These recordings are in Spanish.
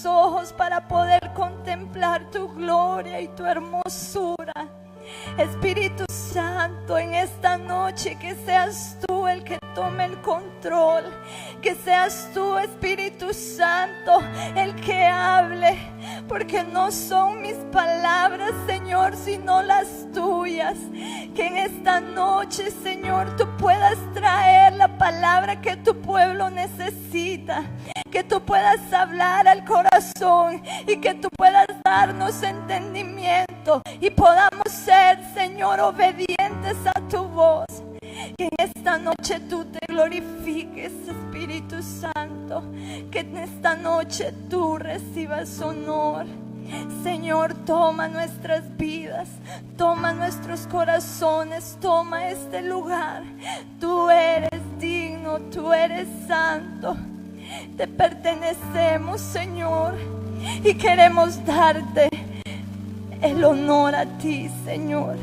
nuestros ojos para poder contemplar tu gloria y tu hermosura. Espíritu Santo, en esta noche que seas tú el que tome el control, que seas tú, Espíritu Santo, el que hable, porque no son mis palabras, Señor, sino las tuyas. Que en esta noche, Señor, tú puedas traer la palabra que tu pueblo necesita, que tú puedas hablar al corazón y que tú puedas darnos entendimiento y podamos ser, Señor, obedientes a tu voz. Que en esta noche tú te glorifiques, Espíritu Santo, que en esta noche tú recibas honor. Señor, toma nuestras vidas, toma nuestros corazones, toma este lugar. Tú eres digno, tú eres santo. Te pertenecemos, Señor, y queremos darte el honor a ti, Señor.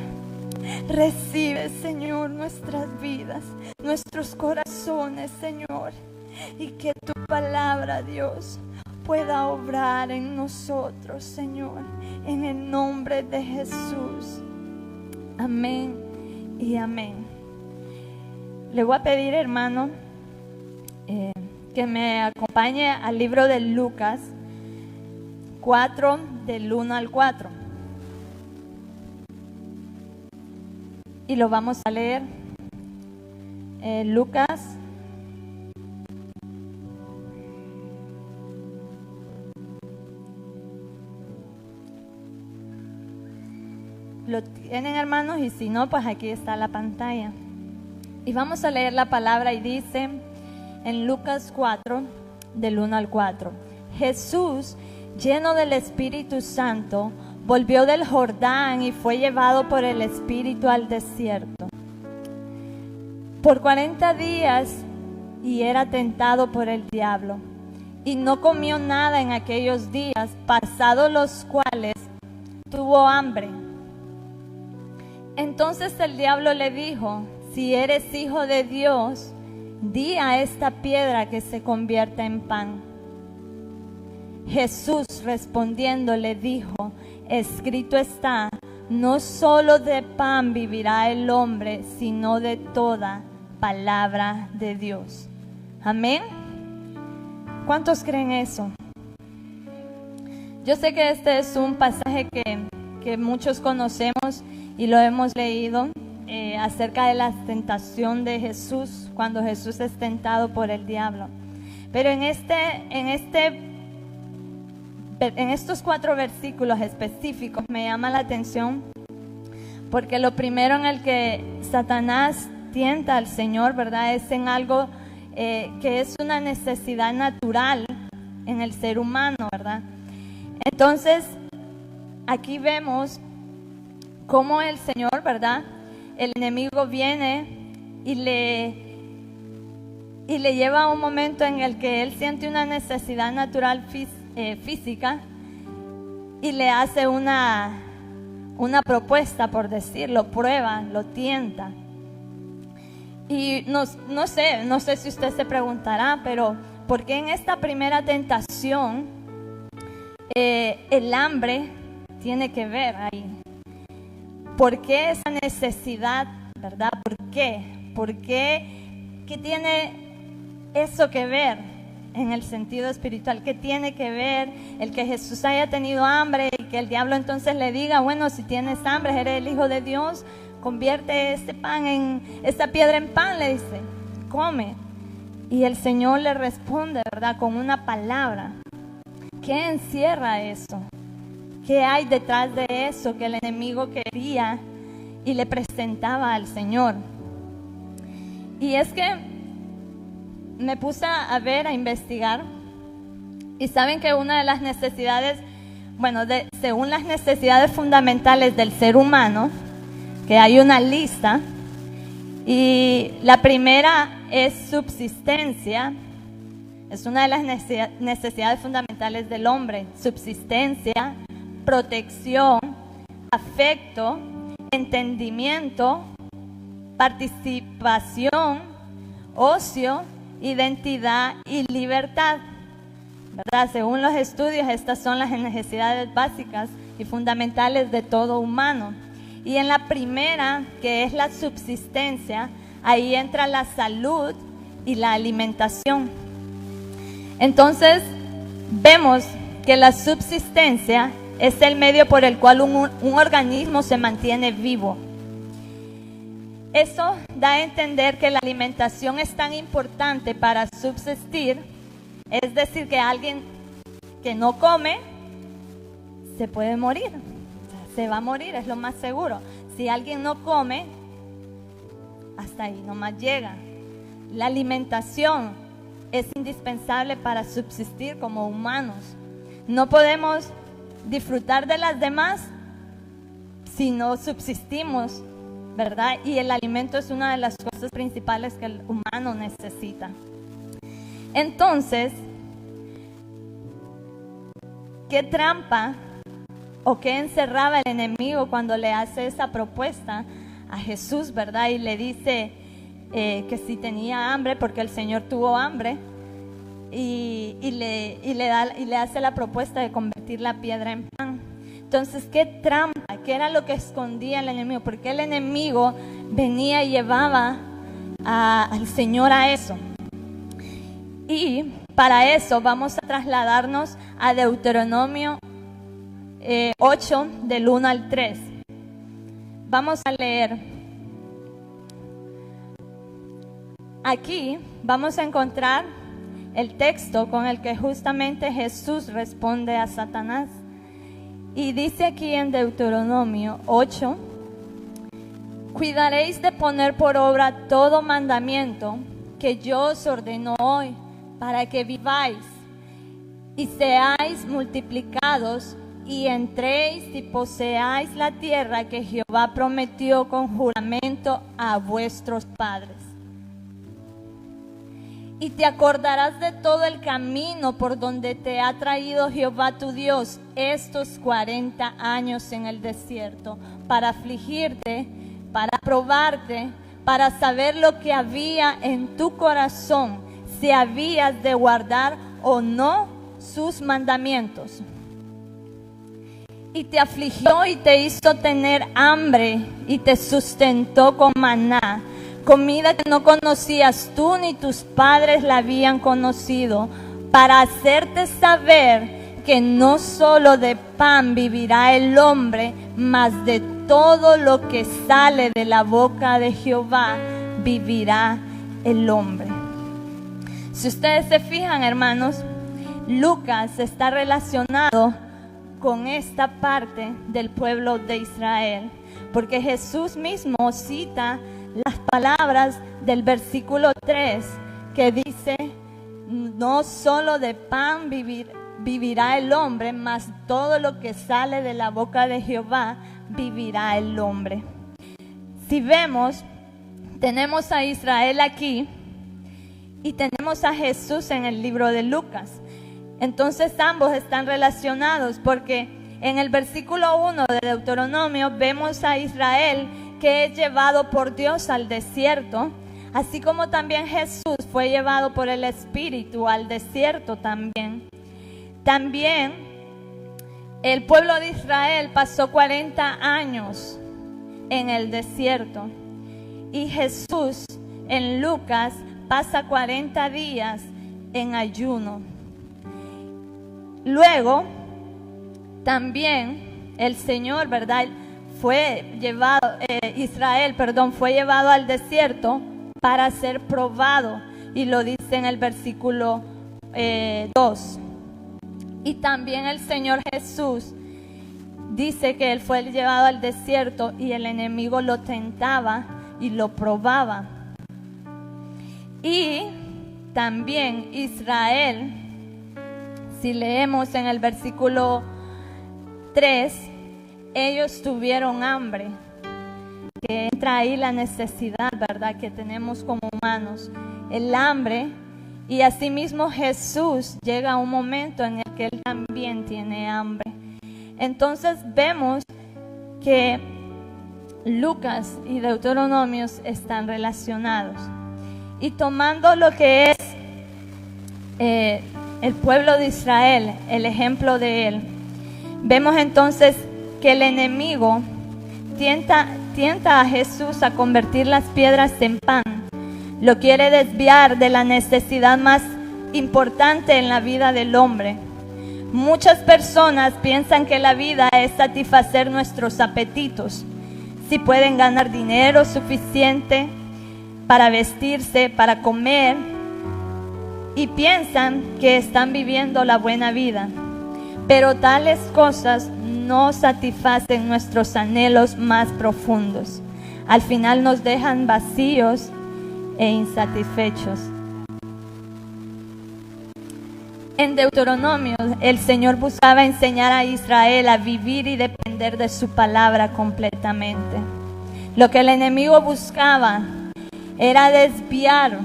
Recibe, Señor, nuestras vidas, nuestros corazones, Señor, y que tu palabra, Dios, pueda obrar en nosotros, Señor, en el nombre de Jesús. Amén y amén. Le voy a pedir, hermano, que me acompañe al libro de Lucas 4, del 1 al 4. Y lo vamos a leer. Lucas ¿Lo tienen, hermanos? Y si no, pues aquí está la pantalla. Y vamos a leer la palabra y dice en Lucas 4, del 1 al 4. Jesús, lleno del Espíritu Santo, volvió del Jordán y fue llevado por el Espíritu al desierto por 40 días y era tentado por el diablo. Y no comió nada en aquellos días, pasados los cuales tuvo hambre. Entonces el diablo le dijo: si eres hijo de Dios, di a esta piedra que se convierta en pan. Jesús respondiendo le dijo: escrito está, no solo de pan vivirá el hombre, sino de toda palabra de Dios. Amén. ¿Cuántos creen eso? Yo sé que este es un pasaje que muchos conocemos y lo hemos leído acerca de la tentación de Jesús, cuando Jesús es tentado por el diablo. Pero en estos 4 versículos específicos me llama la atención, porque lo primero en el que Satanás tienta al Señor, ¿verdad?, es en algo que es una necesidad natural en el ser humano, ¿verdad? Entonces, aquí vemos cómo el Señor, ¿verdad?, el enemigo viene y le lleva a un momento en el que él siente una necesidad natural física y le hace una propuesta, por decirlo, prueba, lo tienta. Y no sé si usted se preguntará, pero ¿por qué en esta primera tentación el hambre tiene que ver ahí? ¿Por qué esa necesidad, verdad? ¿Por qué? ¿Por qué? ¿Qué tiene eso que ver en el sentido espiritual? ¿Qué tiene que ver el que Jesús haya tenido hambre y que el diablo entonces le diga: bueno, si tienes hambre, eres el Hijo de Dios, convierte esta piedra en pan, le dice, come? Y el Señor le responde, ¿verdad?, con una palabra. ¿Qué encierra eso? ¿Qué hay detrás de eso que el enemigo quería y le presentaba al Señor? Y es que me puse a investigar, y saben que una de las necesidades, según las necesidades fundamentales del ser humano, que hay una lista, y la primera es subsistencia. Es una de las necesidades fundamentales del hombre: subsistencia, protección, afecto, entendimiento, participación, ocio, identidad y libertad. ¿verdad? Según los estudios, estas son las necesidades básicas y fundamentales de todo humano. Y en la primera, que es la subsistencia, ahí entra la salud y la alimentación. Entonces, vemos que la subsistencia es el medio por el cual un organismo se mantiene vivo. Eso da a entender que la alimentación es tan importante para subsistir, es decir, que alguien que no come se puede morir, o sea, se va a morir, es lo más seguro. Si alguien no come, hasta ahí nomás llega. La alimentación es indispensable para subsistir como humanos. No podemos disfrutar de las demás si no subsistimos, ¿verdad? Y el alimento es una de las cosas principales que el humano necesita. Entonces, ¿qué trampa o qué encerraba el enemigo cuando le hace esa propuesta a Jesús, ¿verdad? Y le dice que si tenía hambre, porque el Señor tuvo hambre, y le hace la propuesta de convertir la piedra en pan. Entonces, ¿qué trampa? ¿Qué era lo que escondía el enemigo? Porque el enemigo venía y llevaba al Señor a eso. Y para eso vamos a trasladarnos a Deuteronomio 8, del 1 al 3. Vamos a leer. Aquí vamos a encontrar el texto con el que justamente Jesús responde a Satanás. Y dice aquí en Deuteronomio 8: cuidaréis de poner por obra todo mandamiento que yo os ordeno hoy, para que viváis y seáis multiplicados y entréis y poseáis la tierra que Jehová prometió con juramento a vuestros padres. Y te acordarás de todo el camino por donde te ha traído Jehová tu Dios estos 40 años en el desierto, para afligirte, para probarte, para saber lo que había en tu corazón, si habías de guardar o no sus mandamientos. Y te afligió y te hizo tener hambre y te sustentó con maná, comida que no conocías tú ni tus padres la habían conocido, para hacerte saber que no solo de pan vivirá el hombre, mas de todo lo que sale de la boca de Jehová vivirá el hombre. Si ustedes se fijan, hermanos, Lucas está relacionado con esta parte del pueblo de Israel, porque Jesús mismo cita las palabras del versículo 3 que dice: no solo de pan vivirá el hombre, mas todo lo que sale de la boca de Jehová vivirá el hombre. Si vemos, tenemos a Israel aquí y tenemos a Jesús en el libro de Lucas. Entonces ambos están relacionados, porque en el versículo 1 de Deuteronomio vemos a Israel que es llevado por Dios al desierto, así como también Jesús fue llevado por el Espíritu al desierto también. También el pueblo de Israel pasó 40 años en el desierto, y Jesús en Lucas pasa 40 días en ayuno. Luego también el Señor, ¿verdad?, Israel fue llevado al desierto para ser probado, y lo dice en el versículo 2. Y también el Señor Jesús dice que Él fue llevado al desierto y el enemigo lo tentaba y lo probaba. Y también Israel, si leemos en el versículo 3, ellos tuvieron hambre, que entra ahí la necesidad, ¿verdad?, que tenemos como humanos, el hambre. Y asimismo Jesús llega a un momento en el que Él también tiene hambre. Entonces vemos que Lucas y Deuteronomios están relacionados. Y tomando lo que es el pueblo de Israel, el ejemplo de él. Vemos entonces que el enemigo tienta a Jesús a convertir las piedras en pan. Lo quiere desviar de la necesidad más importante en la vida del hombre. Muchas personas piensan que la vida es satisfacer nuestros apetitos. Si pueden ganar dinero suficiente para vestirse, para comer, y piensan que están viviendo la buena vida. Pero tales cosas no satisfacen nuestros anhelos más profundos. Al final nos dejan vacíos e insatisfechos. En Deuteronomio, el Señor buscaba enseñar a Israel a vivir y depender de su palabra completamente. Lo que el enemigo buscaba era desviar,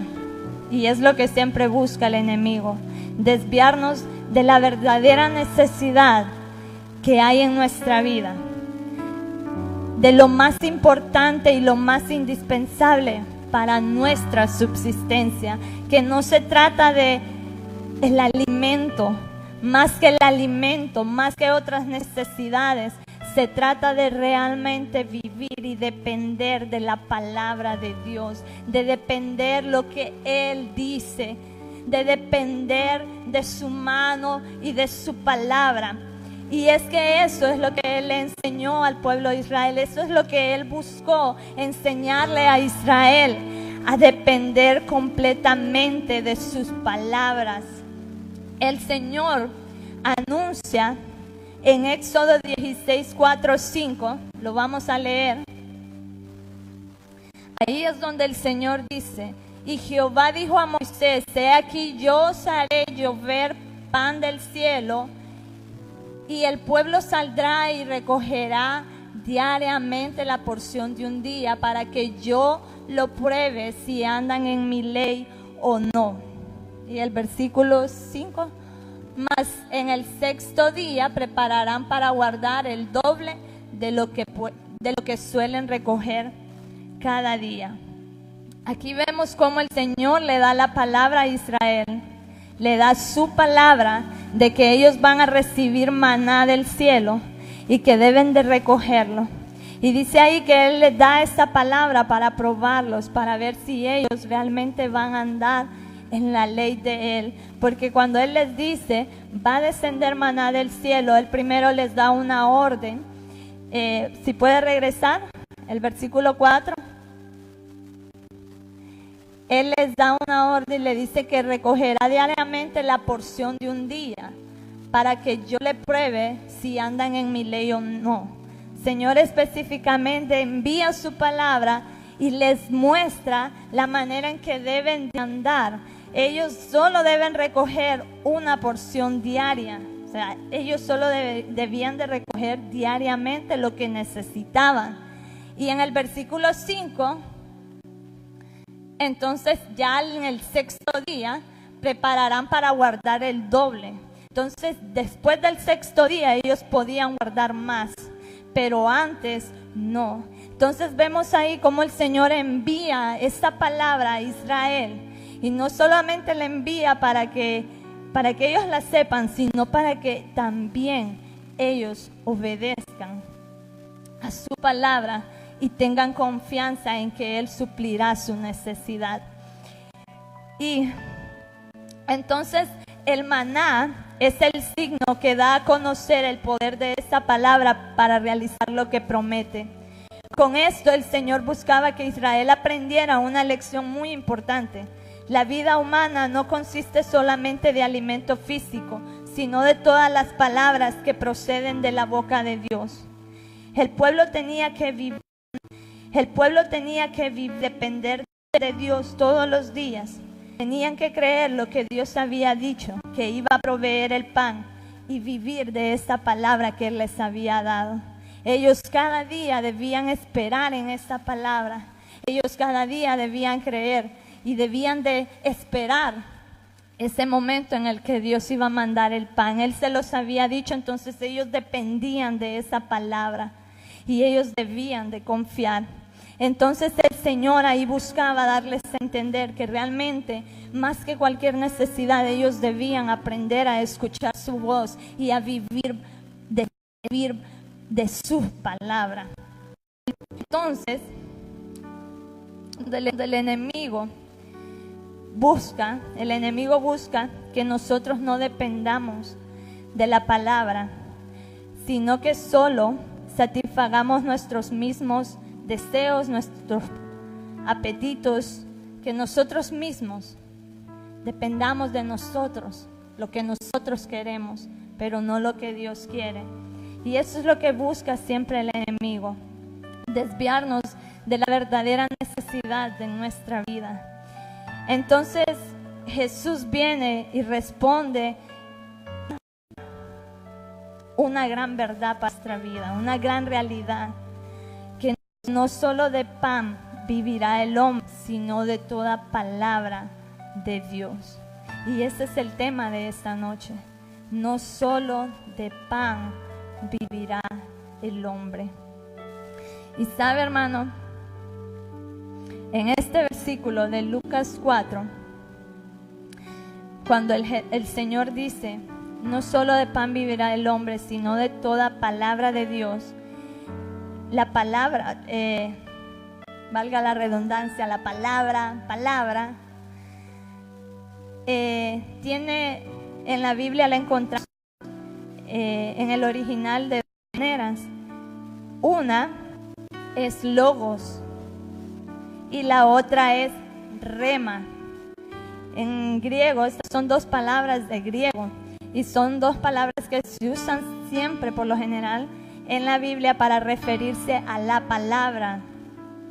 y es lo que siempre busca el enemigo, desviarnos de la verdadera necesidad que hay en nuestra vida, de lo más importante y lo más indispensable para nuestra subsistencia, que no se trata de el alimento, más que el alimento, más que otras necesidades. Se trata de realmente vivir y depender de la palabra de Dios, de depender lo que Él dice, de depender de su mano y de su palabra. Y es que eso es lo que Él le enseñó al pueblo de Israel, eso es lo que Él buscó enseñarle a Israel, a depender completamente de sus palabras. El Señor anuncia en Éxodo 16, 4, 5, lo vamos a leer. Ahí es donde el Señor dice: y Jehová dijo a Moisés, he aquí yo os haré llover pan del cielo, y el pueblo saldrá y recogerá diariamente la porción de un día, para que yo lo pruebe si andan en mi ley o no. Y el versículo 5, mas en el sexto día prepararán para guardar el doble de lo que suelen recoger cada día. Aquí vemos cómo el Señor le da la palabra a Israel, le da su palabra de que ellos van a recibir maná del cielo y que deben de recogerlo. Y dice ahí que Él les da esa palabra para probarlos, para ver si ellos realmente van a andar en la ley de Él. Porque cuando Él les dice, va a descender maná del cielo, Él primero les da una orden. Si puede regresar, el versículo 4. Él les da una orden y le dice que recogerá diariamente la porción de un día, para que yo le pruebe si andan en mi ley o no. Señor específicamente envía su palabra y les muestra la manera en que deben de andar. Ellos solo deben recoger una porción diaria. O sea, ellos solo debían de recoger diariamente lo que necesitaban. Y en el versículo 5, entonces ya en el sexto día prepararán para guardar el doble. Entonces después del sexto día ellos podían guardar más, pero antes no. Entonces vemos ahí cómo el Señor envía esta palabra a Israel, y no solamente la envía para que ellos la sepan, sino para que también ellos obedezcan a su palabra y tengan confianza en que Él suplirá su necesidad. Y entonces el maná es el signo que da a conocer el poder de esta palabra para realizar lo que promete. Con esto el Señor buscaba que Israel aprendiera una lección muy importante. La vida humana no consiste solamente de alimento físico, sino de todas las palabras que proceden de la boca de Dios. El pueblo tenía que depender de Dios todos los días. Tenían que creer lo que Dios había dicho, que iba a proveer el pan, y vivir de esta palabra que Él les había dado. Ellos cada día debían esperar en esta palabra. Ellos cada día debían creer y debían de esperar ese momento en el que Dios iba a mandar el pan. Él se los había dicho, entonces ellos dependían de esa palabra y ellos debían de confiar. Entonces el Señor ahí buscaba darles a entender que realmente, más que cualquier necesidad, ellos debían aprender a escuchar su voz y a vivir de su palabra. Entonces, el enemigo busca que nosotros no dependamos de la palabra, sino que solo satisfagamos nuestros mismos deseos, nuestros apetitos, que nosotros mismos dependamos de nosotros, lo que nosotros queremos, pero no lo que Dios quiere. Y eso es lo que busca siempre el enemigo, desviarnos de la verdadera necesidad de nuestra vida. Entonces Jesús viene y responde una gran verdad para nuestra vida, una gran realidad, que no solo de pan vivirá el hombre, sino de toda palabra de Dios. Y ese es el tema de esta noche. No solo de pan vivirá el hombre. Y sabe, hermano, en este versículo de Lucas 4, cuando el Señor dice, no solo de pan vivirá el hombre, sino de toda palabra de Dios, la palabra, valga la redundancia, la palabra, tiene en la Biblia, la encontramos en el original de dos maneras. Una es logos y la otra es rema. En griego, estas son dos palabras de griego y son dos palabras que se usan siempre, por lo general, en la Biblia para referirse a la palabra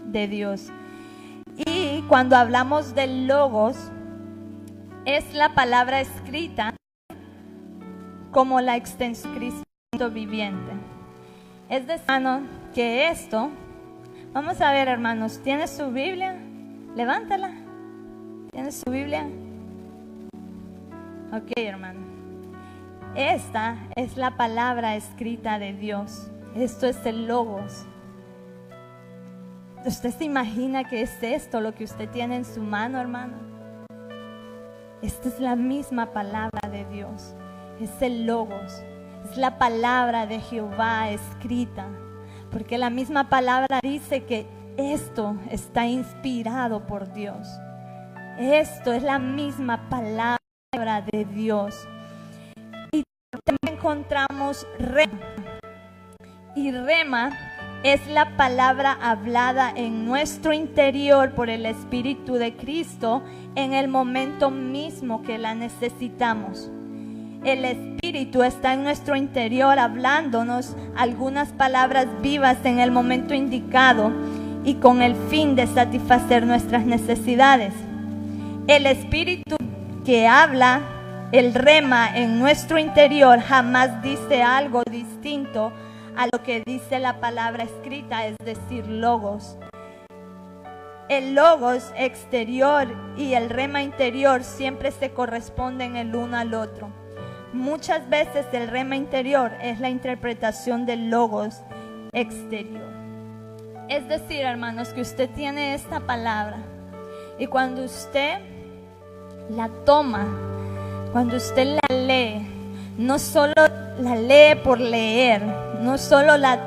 de Dios. Y cuando hablamos de logos, es la palabra escrita como la extensión de Cristo viviente. Es decir, hermano, que esto, vamos a ver, hermanos, ¿tiene su Biblia? Levántala. ¿Tiene su Biblia? Ok, hermano. Esta es la palabra escrita de Dios. Esto es el logos. ¿Usted se imagina que es esto lo que usted tiene en su mano, hermano? Esta es la misma palabra de Dios. Es el logos. Es la palabra de Jehová escrita. Porque la misma palabra dice que esto está inspirado por Dios. Esto es la misma palabra de Dios. Y también encontramos rema. Y rema es la palabra hablada en nuestro interior por el Espíritu de Cristo en el momento mismo que la necesitamos. El Espíritu está en nuestro interior hablándonos algunas palabras vivas en el momento indicado y con el fin de satisfacer nuestras necesidades. El Espíritu que habla, el rema en nuestro interior, jamás dice algo distinto a lo que dice la palabra escrita, es decir, logos. El logos exterior y el rema interior siempre se corresponden el uno al otro. Muchas veces el rema interior es la interpretación del logos exterior. Es decir, hermanos, que usted tiene esta palabra y cuando usted la toma, cuando usted la lee, no solo la lee por leer, no solo la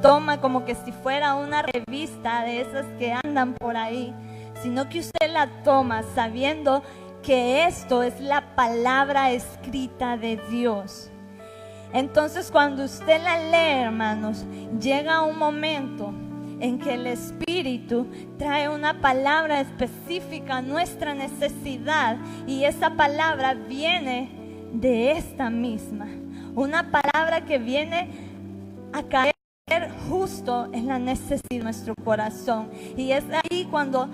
toma como que si fuera una revista de esas que andan por ahí, sino que usted la toma sabiendo que esto es la palabra escrita de Dios. Entonces cuando usted la lee, hermanos, llega un momento en que el Espíritu trae una palabra específica a nuestra necesidad y esa palabra viene de esta misma, una palabra que viene a caer justo en la necesidad de nuestro corazón. Y es ahí cuando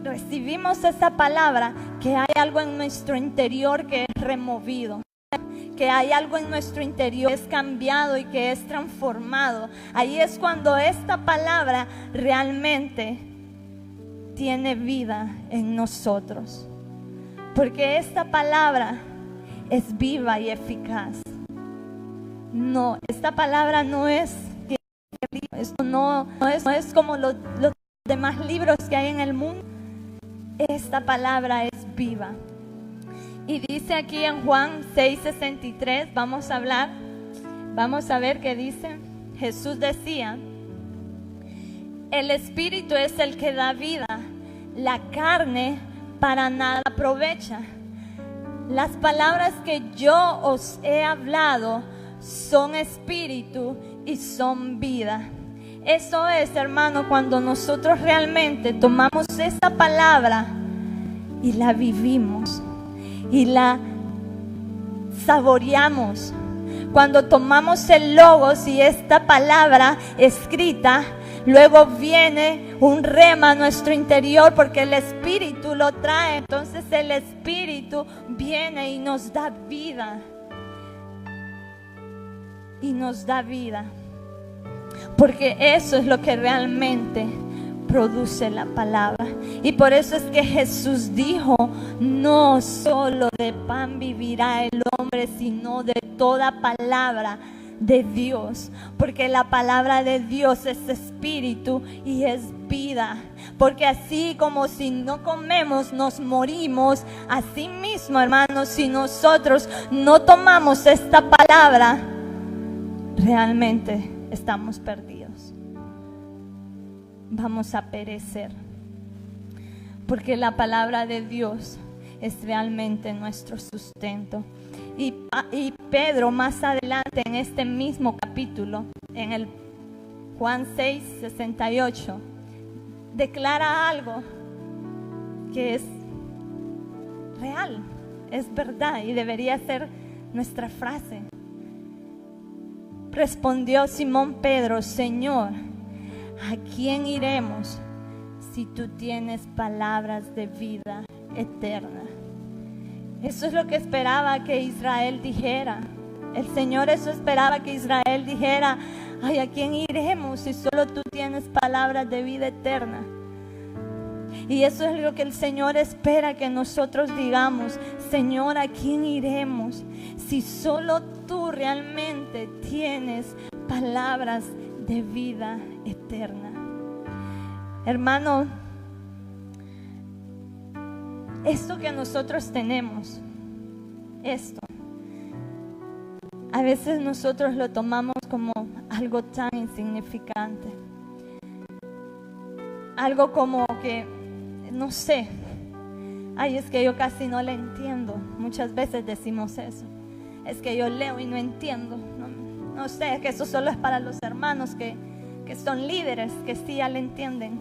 recibimos esa palabra que hay algo en nuestro interior que es removido, que hay algo en nuestro interior que es cambiado y que es transformado. Ahí es cuando esta palabra realmente tiene vida en nosotros, porque esta palabra es viva y eficaz. No, esta palabra no es, esto no es como lo demás libros que hay en el mundo, esta palabra es viva. Y dice aquí en Juan 6:63, vamos a ver qué dice. Jesús decía: el Espíritu es el que da vida, la carne para nada aprovecha. Las palabras que yo os he hablado son espíritu y son vida. Eso es, hermano, cuando nosotros realmente tomamos esta palabra y la vivimos y la saboreamos. Cuando tomamos el Logos y esta palabra escrita, luego viene un rema a nuestro interior porque el Espíritu lo trae. Entonces el Espíritu viene y nos da vida. Y nos da vida. Porque eso es lo que realmente produce la palabra. Y por eso es que Jesús dijo: no solo de pan vivirá el hombre, sino de toda palabra de Dios. Porque la palabra de Dios es espíritu y es vida. Porque así como si no comemos nos morimos, así mismo, hermanos, si nosotros no tomamos esta palabra, realmente estamos perdidos. Vamos a perecer. Porque la palabra de Dios es realmente nuestro sustento. Y Pedro más adelante en este mismo capítulo, en el Juan 6:68, declara algo que es real, es verdad y debería ser nuestra frase. Respondió Simón Pedro: Señor, ¿a quién iremos si tú tienes palabras de vida eterna? Eso es lo que esperaba que Israel dijera. El Señor eso esperaba que Israel dijera: ay, ¿a quién iremos si solo tú tienes palabras de vida eterna? Y eso es lo que el Señor espera que nosotros digamos: Señor, ¿a quién iremos si solo tú realmente tienes palabras de vida eterna? Hermano, esto que nosotros tenemos, esto, a veces nosotros lo tomamos como algo tan insignificante. Algo como que, no sé, ay, es que yo casi no le entiendo. Muchas veces decimos eso. Es que yo leo y no entiendo. No sé, es que eso solo es para los hermanos que son líderes, que sí ya le entienden.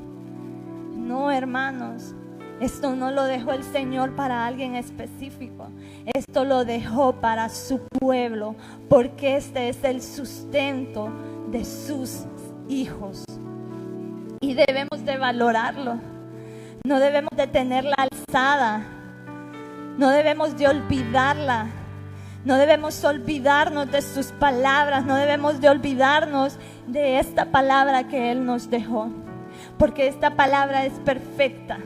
No, hermanos. Esto no lo dejó el Señor para alguien específico. Esto lo dejó para su pueblo, porque este es el sustento de sus hijos. Y debemos de valorarlo. No debemos de tenerla alzada. No debemos de olvidarla. No debemos olvidarnos de sus palabras. No debemos de olvidarnos de esta palabra que Él nos dejó. Porque esta palabra es perfecta.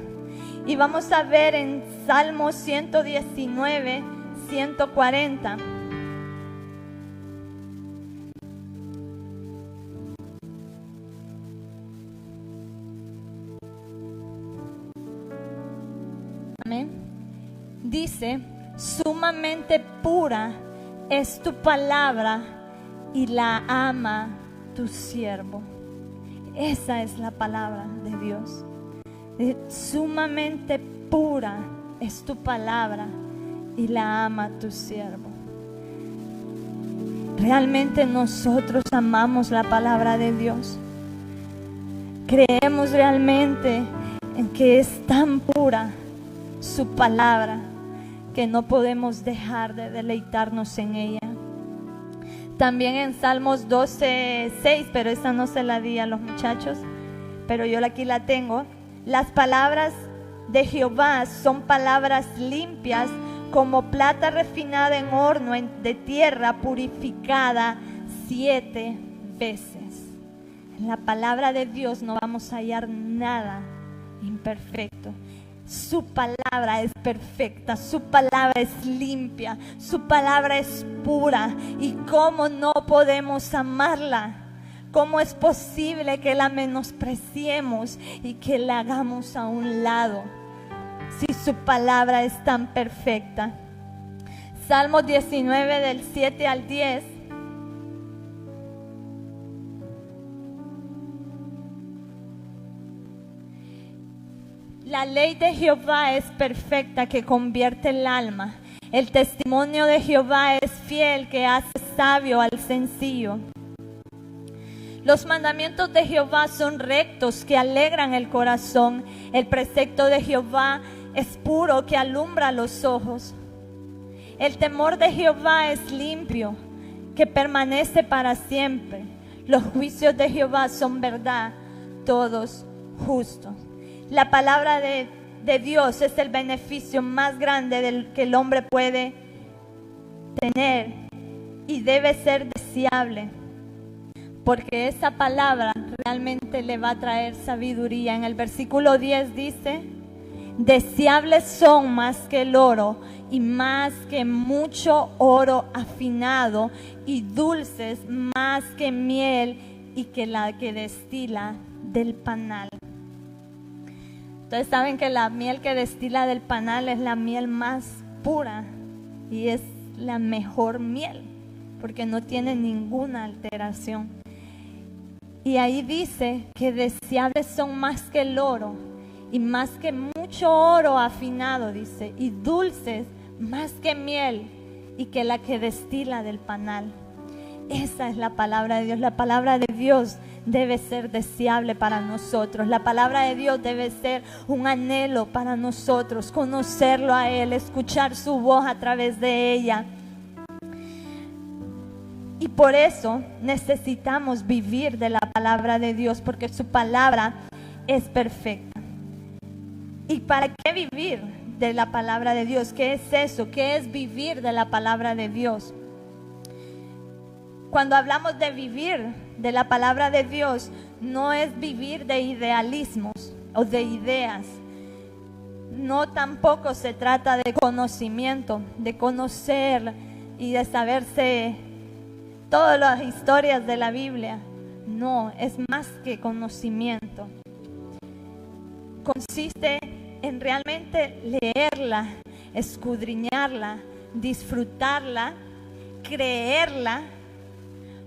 Y vamos a ver en Salmo 119, 140. Amén. Dice: sumamente pura es tu palabra y la ama tu siervo. Esa es la palabra de Dios. Sumamente pura es tu palabra y la ama tu siervo. Realmente nosotros amamos la palabra de Dios. Creemos realmente en que es tan pura su palabra que no podemos dejar de deleitarnos en ella. También en Salmos 12:6, pero esa no se la di a los muchachos, pero yo aquí la tengo. Las palabras de Jehová son palabras limpias como plata refinada en horno de tierra purificada 7 veces. En la palabra de Dios no vamos a hallar nada imperfecto. Su palabra es perfecta, su palabra es limpia, su palabra es pura. ¿Y cómo no podemos amarla? ¿Cómo es posible que la menospreciemos y que la hagamos a un lado si su palabra es tan perfecta? Salmo 19 del 7 al 10. La ley de Jehová es perfecta, que convierte el alma. El testimonio de Jehová es fiel, que hace sabio al sencillo. Los mandamientos de Jehová son rectos, que alegran el corazón. El precepto de Jehová es puro, que alumbra los ojos. El temor de Jehová es limpio, que permanece para siempre. Los juicios de Jehová son verdad, todos justos. La palabra de Dios es el beneficio más grande del que el hombre puede tener y debe ser deseable, porque esa palabra realmente le va a traer sabiduría. En el versículo 10 dice: deseables son más que el oro y más que mucho oro afinado, y dulces más que miel y que la que destila del panal. Ustedes saben que la miel que destila del panal es la miel más pura y es la mejor miel porque no tiene ninguna alteración. Y ahí dice que deseables son más que el oro y más que mucho oro afinado, dice, y dulces más que miel y que la que destila del panal. Esa es la palabra de Dios. La palabra de Dios debe ser deseable para nosotros. La palabra de Dios debe ser un anhelo para nosotros, conocerlo a Él, escuchar su voz a través de ella. Y por eso necesitamos vivir de la palabra de Dios, porque su palabra es perfecta. ¿Y para qué vivir de la palabra de Dios? ¿Qué es eso? ¿Qué es vivir de la palabra de Dios? Cuando hablamos de vivir de la palabra de Dios, no es vivir de idealismos o de ideas. No, tampoco se trata de conocimiento, de conocer y de saberse todas las historias de la Biblia. No, es más que conocimiento. Consiste en realmente leerla, escudriñarla, disfrutarla, creerla,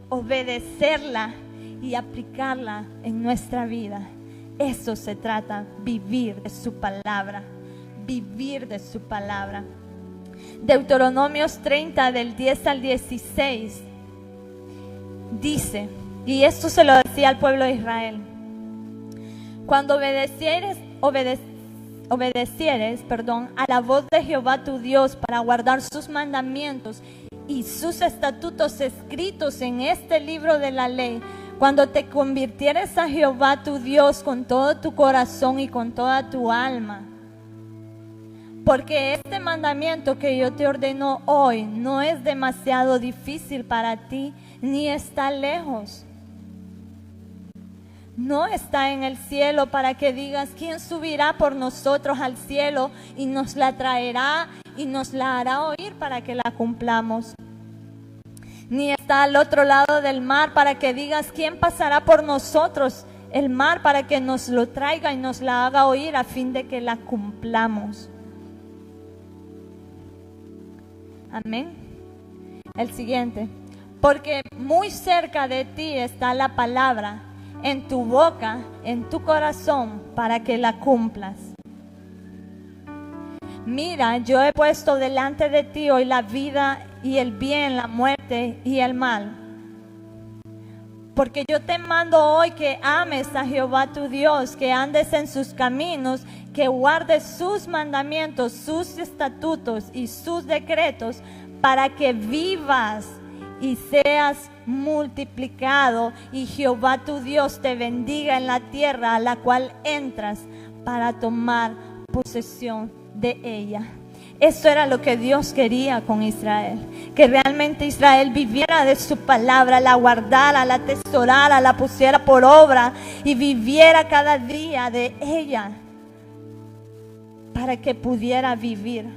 obedecerla y aplicarla en nuestra vida. Eso se trata, vivir de su palabra, vivir de su palabra. Deuteronomios 30 del 10 al 16 dice, y esto se lo decía al pueblo de Israel: cuando obedecieres a la voz de Jehová tu Dios para guardar sus mandamientos y sus estatutos escritos en este libro de la ley, cuando te convirtieres a Jehová tu Dios con todo tu corazón y con toda tu alma, porque este mandamiento que yo te ordeno hoy no es demasiado difícil para ti, ni está lejos. No está en el cielo para que digas: ¿quién subirá por nosotros al cielo y nos la traerá y nos la hará oír para que la cumplamos? Ni está al otro lado del mar para que digas: ¿quién pasará por nosotros el mar para que nos lo traiga y nos la haga oír a fin de que la cumplamos? Amén. El siguiente: porque muy cerca de ti está la palabra, en tu boca, en tu corazón, para que la cumplas. Mira, yo he puesto delante de ti hoy la vida y el bien, la muerte y el mal. Porque yo te mando hoy que ames a Jehová tu Dios, que andes en sus caminos, que guardes sus mandamientos, sus estatutos y sus decretos, para que vivas y seas multiplicado, y Jehová tu Dios te bendiga en la tierra a la cual entras para tomar posesión de ella. Eso era lo que Dios quería con Israel, que realmente Israel viviera de su palabra, la guardara, la atesorara, la pusiera por obra y viviera cada día de ella, para que pudiera vivir,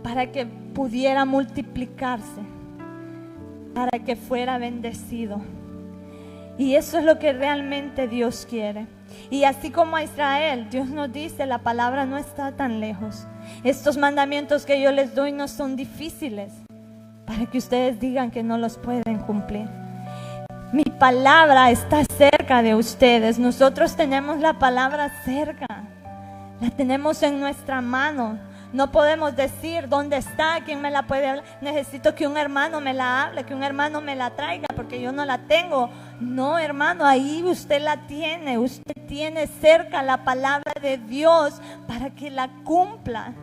para que pudiera multiplicarse, para que fuera bendecido. Y eso es lo que realmente Dios quiere. Y así como a Israel, Dios nos dice, la palabra no está tan lejos. Estos mandamientos que yo les doy no son difíciles para que ustedes digan que no los pueden cumplir. Mi palabra está cerca de ustedes. Nosotros tenemos la palabra cerca. La tenemos en nuestra mano. No podemos decir dónde está, quién me la puede hablar. Necesito que un hermano me la hable, que un hermano me la traiga, porque yo no la tengo. No, hermano, ahí usted la tiene. Usted tiene cerca la palabra de Dios para que la cumpla,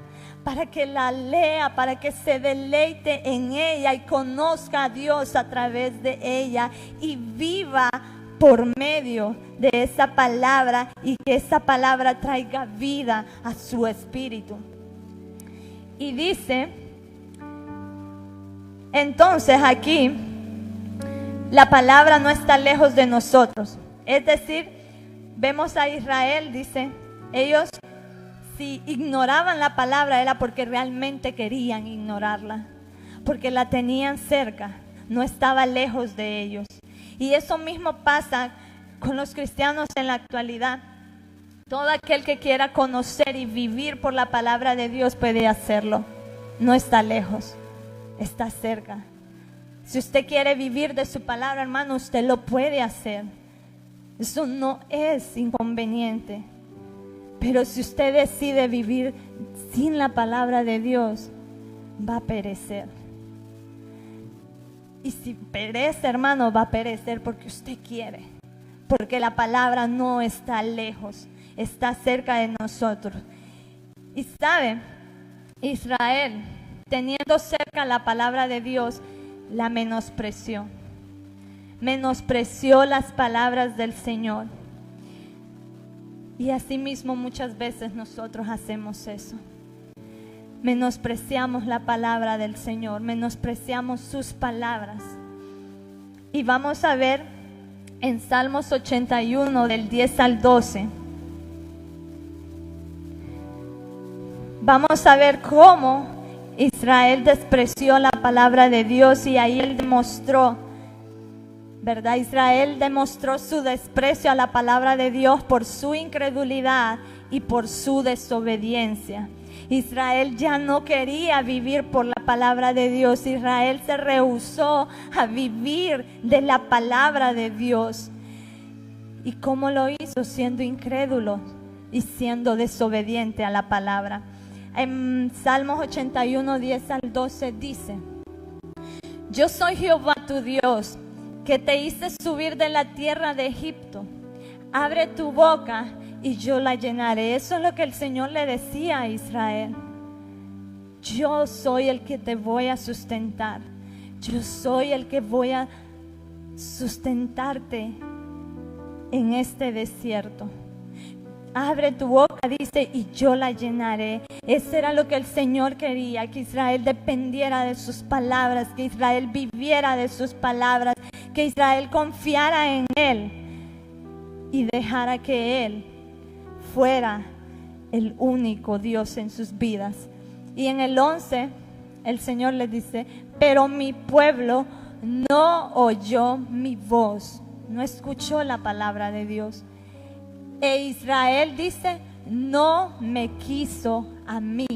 para que la lea, para que se deleite en ella y conozca a Dios a través de ella y viva por medio de esa palabra, y que esa palabra traiga vida a su espíritu. Y dice, entonces aquí, la palabra no está lejos de nosotros. Es decir, vemos a Israel, dice, ellos si ignoraban la palabra era porque realmente querían ignorarla, porque la tenían cerca, no estaba lejos de ellos. Y eso mismo pasa con los cristianos en la actualidad. Todo aquel que quiera conocer y vivir por la palabra de Dios puede hacerlo. No está lejos, está cerca. Si usted quiere vivir de su palabra, hermano, usted lo puede hacer. Eso no es inconveniente. Pero si usted decide vivir sin la palabra de Dios, va a perecer. Y si perece, hermano, va a perecer porque usted quiere. Porque la palabra no está lejos, está cerca de nosotros. Y sabe, Israel, teniendo cerca la palabra de Dios, la menospreció. Menospreció las palabras del Señor. Y asimismo muchas veces nosotros hacemos eso. Menospreciamos la palabra del Señor, menospreciamos sus palabras. Y vamos a ver en Salmos 81 del 10 al 12. Vamos a ver cómo Israel despreció la palabra de Dios, y ahí él demostró, ¿verdad? Israel demostró su desprecio a la palabra de Dios por su incredulidad y por su desobediencia. Israel ya no quería vivir por la palabra de Dios. Israel se rehusó a vivir de la palabra de Dios. ¿Y cómo lo hizo? Siendo incrédulo y siendo desobediente a la palabra. En Salmos 81, 10 al 12 dice: yo soy Jehová tu Dios, que te hice subir de la tierra de Egipto. Abre tu boca y yo la llenaré. Eso es lo que el Señor le decía a Israel. Yo soy el que te voy a sustentar. Yo soy el que voy a sustentarte en este desierto. Abre tu boca, dice, y yo la llenaré. Eso era lo que el Señor quería, que Israel dependiera de sus palabras, que Israel viviera de sus palabras, que Israel confiara en Él y dejara que Él fuera el único Dios en sus vidas. Y en el 11 el Señor les dice: pero mi pueblo no oyó mi voz, no escuchó la palabra de Dios. E Israel dice: no me quiso a mí.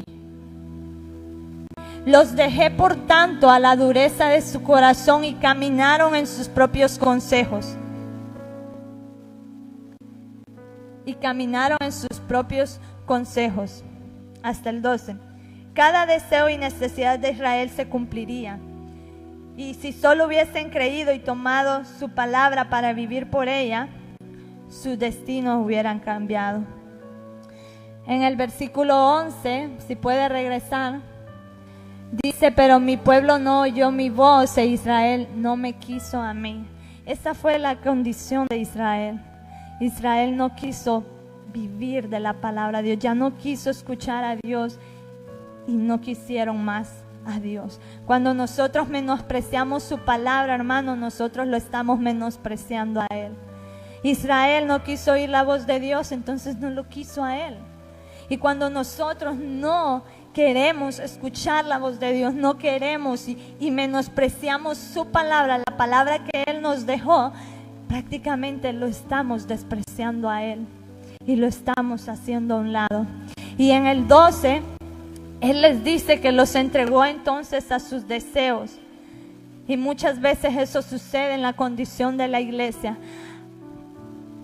Los dejé por tanto a la dureza de su corazón y caminaron en sus propios consejos. Y caminaron en sus propios consejos. Hasta el 12. Cada deseo y necesidad de Israel se cumpliría. Y si solo hubiesen creído y tomado su palabra para vivir por ella, sus destinos hubieran cambiado. En el versículo 11, si puede regresar, dice: pero mi pueblo no oyó mi voz e Israel no me quiso a mí. Esa fue la condición de Israel. Israel no quiso vivir de la palabra de Dios, ya no quiso escuchar a Dios y no quisieron más a Dios. Cuando nosotros menospreciamos su palabra, hermano, nosotros lo estamos menospreciando a Él. Israel no quiso oír la voz de Dios, entonces no lo quiso a Él. Y cuando nosotros no queremos escuchar la voz de Dios, no queremos y menospreciamos su palabra, la palabra que Él nos dejó, prácticamente lo estamos despreciando a Él y lo estamos haciendo a un lado. Y en el 12, Él les dice que los entregó entonces a sus deseos. Y muchas veces eso sucede en la condición de la iglesia.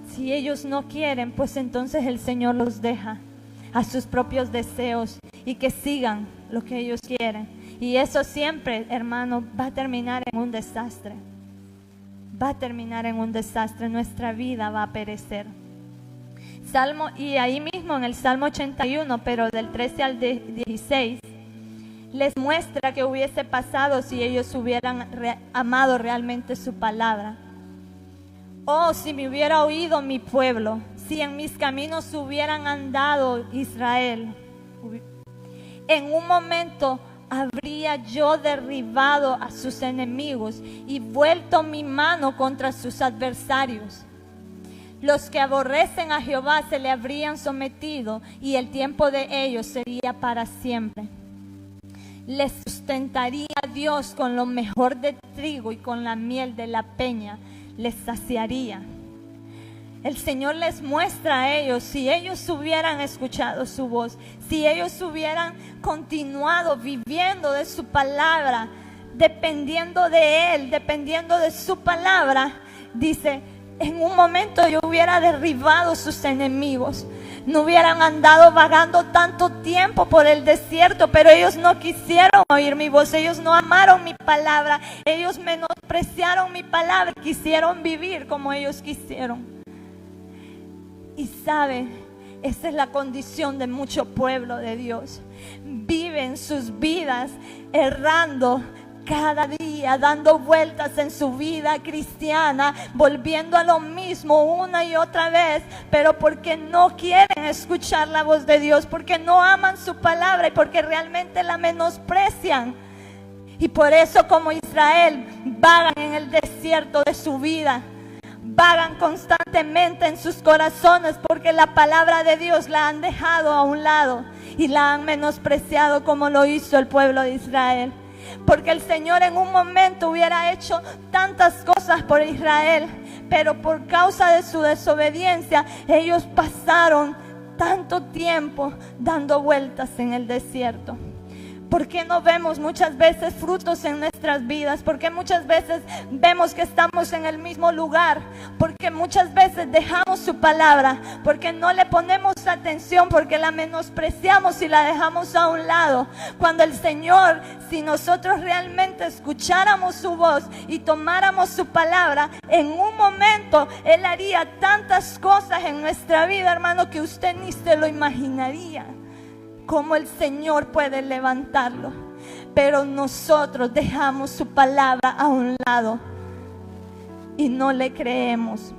Si ellos no quieren, pues entonces el Señor los deja a sus propios deseos y que sigan lo que ellos quieren. Y eso siempre, hermano, va a terminar en un desastre. Va a terminar en un desastre. Nuestra vida va a perecer. Y ahí mismo en el Salmo 81, pero del 13 al 16, les muestra que hubiese pasado si ellos hubieran amado realmente su palabra. Oh, si me hubiera oído mi pueblo, si en mis caminos hubieran andado Israel, en un momento habría yo derribado a sus enemigos y vuelto mi mano contra sus adversarios. Los que aborrecen a Jehová se le habrían sometido y el tiempo de ellos sería para siempre. Les sustentaría Dios con lo mejor de trigo y con la miel de la peña les saciaría. El Señor les muestra a ellos, si ellos hubieran escuchado su voz, si ellos hubieran continuado viviendo de su palabra, dependiendo de Él, dependiendo de su palabra, dice, en un momento yo hubiera derribado sus enemigos. No hubieran andado vagando tanto tiempo por el desierto, pero ellos no quisieron oír mi voz, ellos no amaron mi palabra, ellos menospreciaron mi palabra, quisieron vivir como ellos quisieron. Y sabe, esa es la condición de mucho pueblo de Dios. Viven sus vidas errando cada día, dando vueltas en su vida cristiana, volviendo a lo mismo una y otra vez, pero porque no quieren escuchar la voz de Dios, porque no aman su palabra y porque realmente la menosprecian. Y por eso, como Israel, vagan en el desierto de su vida, vagan constantemente en sus corazones, porque la palabra de Dios la han dejado a un lado y la han menospreciado como lo hizo el pueblo de Israel. Porque el Señor en un momento hubiera hecho tantas cosas por Israel, pero por causa de su desobediencia, ellos pasaron tanto tiempo dando vueltas en el desierto. ¿Por qué no vemos muchas veces frutos en nuestras vidas? ¿Por qué muchas veces vemos que estamos en el mismo lugar? Porque muchas veces dejamos su palabra, porque no le ponemos atención, porque la menospreciamos y la dejamos a un lado. Cuando el Señor, si nosotros realmente escucháramos su voz y tomáramos su palabra, en un momento Él haría tantas cosas en nuestra vida, hermano, que usted ni se lo imaginaría. Cómo el Señor puede levantarlo, pero nosotros dejamos su palabra a un lado y no le creemos.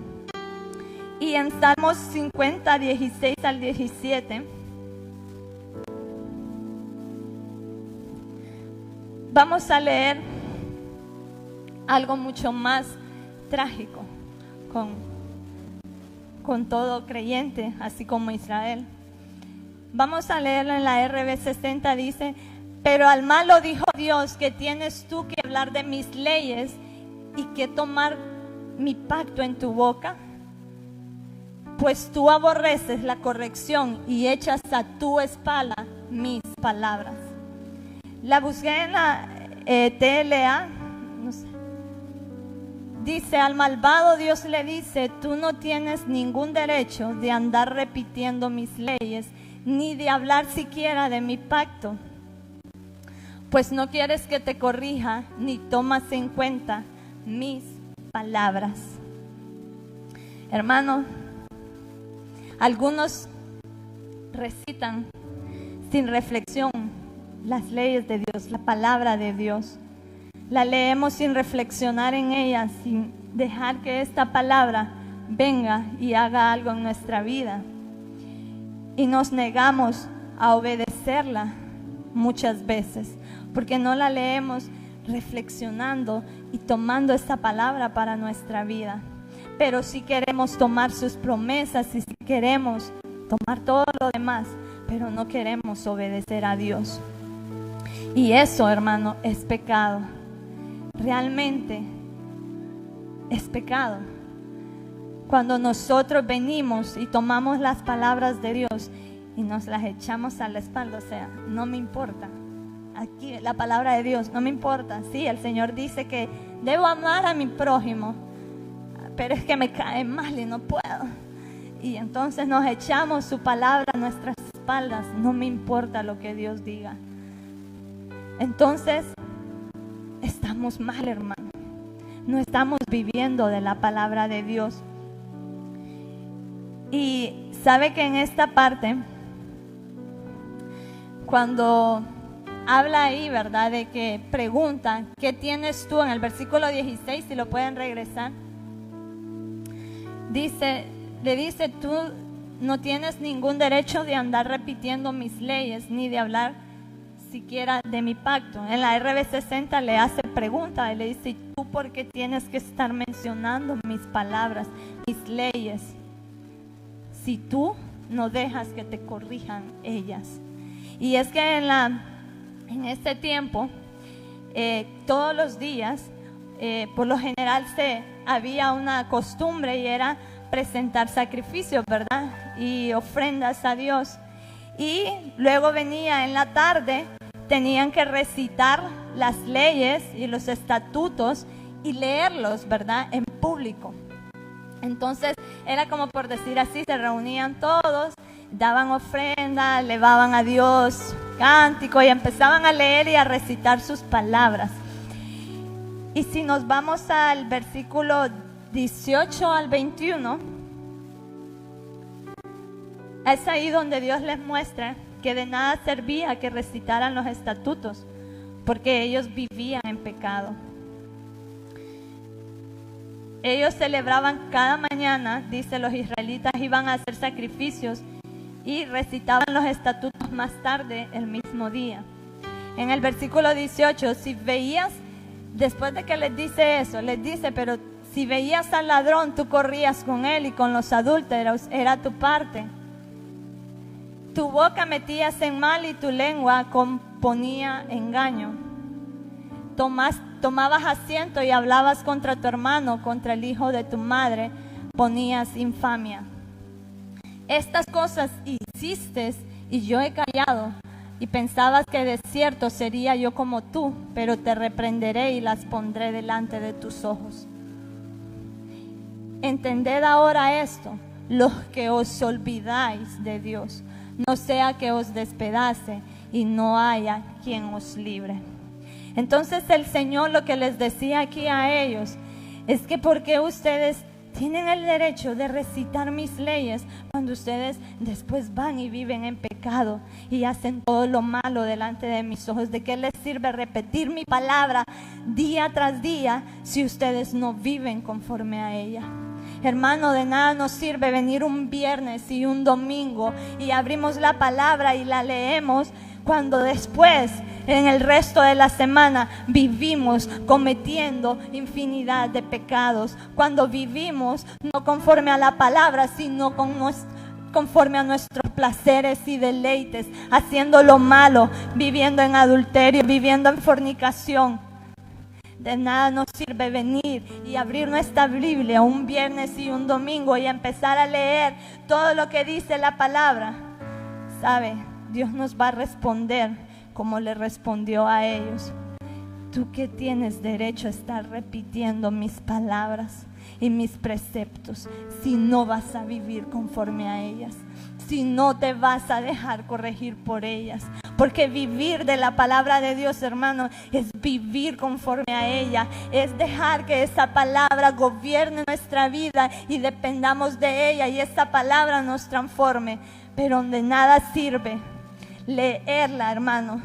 Y en Salmos 50, 16 al 17, vamos a leer algo mucho más trágico con todo creyente, así como Israel. Vamos a leerlo en la RB60, dice: pero al malo dijo Dios, que tienes tú que hablar de mis leyes y que tomar mi pacto en tu boca, pues tú aborreces la corrección y echas a tu espalda mis palabras. La busqué en la TLA, no sé. Dice: al malvado Dios le dice, tú no tienes ningún derecho de andar repitiendo mis leyes, ni de hablar siquiera de mi pacto, pues no quieres que te corrija, ni tomas en cuenta mis palabras. Hermano, algunos recitan sin reflexión las leyes de Dios, la palabra de Dios. La leemos sin reflexionar en ella, sin dejar que esta palabra venga y haga algo en nuestra vida. Y nos negamos a obedecerla muchas veces, porque no la leemos reflexionando y tomando esta palabra para nuestra vida. Pero sí queremos tomar sus promesas y sí queremos tomar todo lo demás, pero no queremos obedecer a Dios. Y eso, hermano, es pecado. Realmente es pecado. cuando nosotros venimos y tomamos las palabras de Dios y nos las echamos a la espalda, o sea, no me importa. Aquí la palabra de Dios, no me importa. Sí, el Señor dice que debo amar a mi prójimo, pero es que me cae mal y no puedo. Y entonces nos echamos su palabra a nuestras espaldas. No me importa lo que Dios diga. Entonces estamos mal, hermano. No estamos viviendo de la palabra de Dios. Y sabe que en esta parte, cuando habla ahí, ¿verdad? De que pregunta, ¿qué tienes tú? En el versículo 16, si lo pueden regresar. Le dice, tú no tienes ningún derecho de andar repitiendo mis leyes, ni de hablar siquiera de mi pacto. En la RB60 le hace pregunta y le dice, ¿tú por qué tienes que estar mencionando mis palabras, mis leyes, si tú no dejas que te corrijan ellas? Y es que en este tiempo, todos los días, por lo general había una costumbre y era presentar sacrificios, ¿verdad? Y ofrendas a Dios. Y luego venía en la tarde, tenían que recitar las leyes y los estatutos y leerlos, ¿verdad? En público. Entonces era como por decir así, se reunían todos, daban ofrenda, elevaban a Dios cántico y empezaban a leer y a recitar sus palabras. Y si nos vamos al versículo 18 al 21, es ahí donde Dios les muestra que de nada servía que recitaran los estatutos, porque ellos vivían en pecado. Ellos celebraban cada mañana, dice, los israelitas iban a hacer sacrificios y recitaban los estatutos más tarde el mismo día. En el versículo 18, si veías, después de que les dice eso, les dice, pero si veías al ladrón, tú corrías con él, y con los adúlteros era tu parte. Tu boca metías en mal y tu lengua componía engaño. Tomabas asiento y hablabas contra tu hermano, contra el hijo de tu madre, ponías infamia. Estas cosas hiciste y yo he callado, y pensabas que de cierto sería yo como tú, pero te reprenderé y las pondré delante de tus ojos. Entended ahora esto, los que os olvidáis de Dios, no sea que os despedace y no haya quien os libre. Entonces el Señor lo que les decía aquí a ellos es que porque ustedes tienen el derecho de recitar mis leyes cuando ustedes después van y viven en pecado y hacen todo lo malo delante de mis ojos. ¿De qué les sirve repetir mi palabra día tras día si ustedes no viven conforme a ella? Hermano, de nada nos sirve venir un viernes y un domingo y abrimos la palabra y la leemos cuando después, en el resto de la semana, vivimos cometiendo infinidad de pecados. Cuando vivimos no conforme a la palabra, sino conforme a nuestros placeres y deleites, haciendo lo malo, viviendo en adulterio, viviendo en fornicación. De nada nos sirve venir y abrir nuestra Biblia un viernes y un domingo y empezar a leer todo lo que dice la palabra. ¿Sabe? Dios nos va a responder como le respondió a ellos. Tú que tienes derecho a estar repitiendo mis palabras y mis preceptos si no vas a vivir conforme a ellas, si no te vas a dejar corregir por ellas. Porque vivir de la palabra de Dios, hermano, es vivir conforme a ella, es dejar que esa palabra gobierne nuestra vida y dependamos de ella y esa palabra nos transforme. Pero de nada sirve leerla, hermano,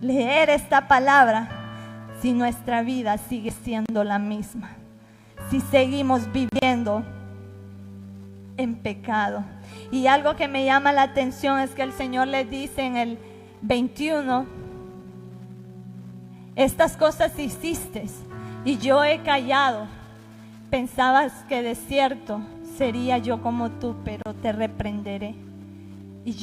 leer esta palabra si nuestra vida sigue siendo la misma, si seguimos viviendo en pecado. Y algo que me llama la atención es que el Señor le dice en el 21, estas cosas hiciste y yo he callado. Pensabas que de cierto sería yo como tú, pero te reprenderé y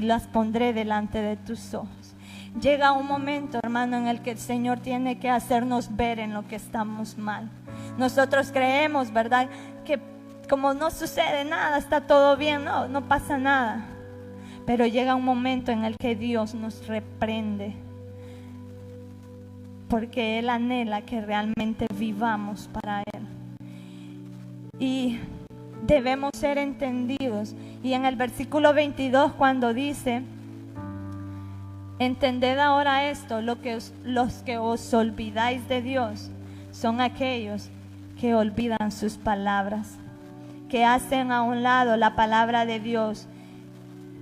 las pondré delante de tus ojos. Llega un momento, hermano, en el que el Señor tiene que hacernos ver en lo que estamos mal. Nosotros creemos, ¿verdad?, que como no sucede nada, está todo bien, no pasa nada. Pero llega un momento en el que Dios nos reprende, porque Él anhela que realmente vivamos para Él. Y debemos ser entendidos. Y en el versículo 22, cuando dice: entended ahora esto, los que os olvidáis de Dios son aquellos que olvidan sus palabras, que hacen a un lado la palabra de Dios,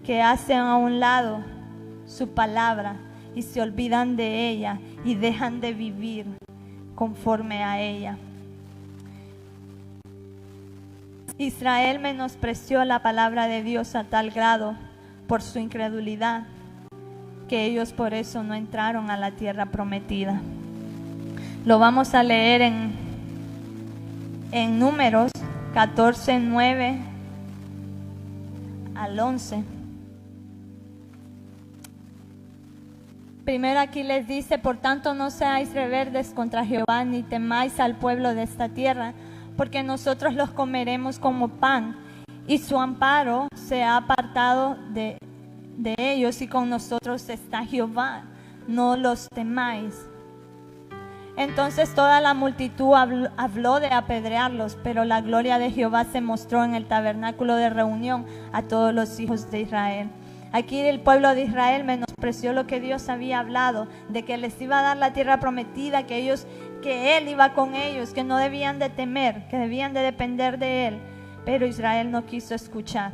que hacen a un lado su palabra y se olvidan de ella y dejan de vivir conforme a ella. Israel menospreció la palabra de Dios a tal grado por su incredulidad que ellos por eso no entraron a la tierra prometida. Lo vamos a leer en Números 14, 9 al 11. Primero aquí les dice: por tanto no seáis rebeldes contra Jehová, ni temáis al pueblo de esta tierra, porque nosotros los comeremos como pan, y su amparo se ha apartado de ellos, y con nosotros está Jehová, no los temáis. Entonces toda la multitud habló de apedrearlos, pero la gloria de Jehová se mostró en el tabernáculo de reunión a todos los hijos de Israel. Aquí el pueblo de Israel menospreció lo que Dios había hablado, de que les iba a dar la tierra prometida, que Él iba con ellos, que no debían de temer, que debían de depender de Él. Pero Israel no quiso escuchar.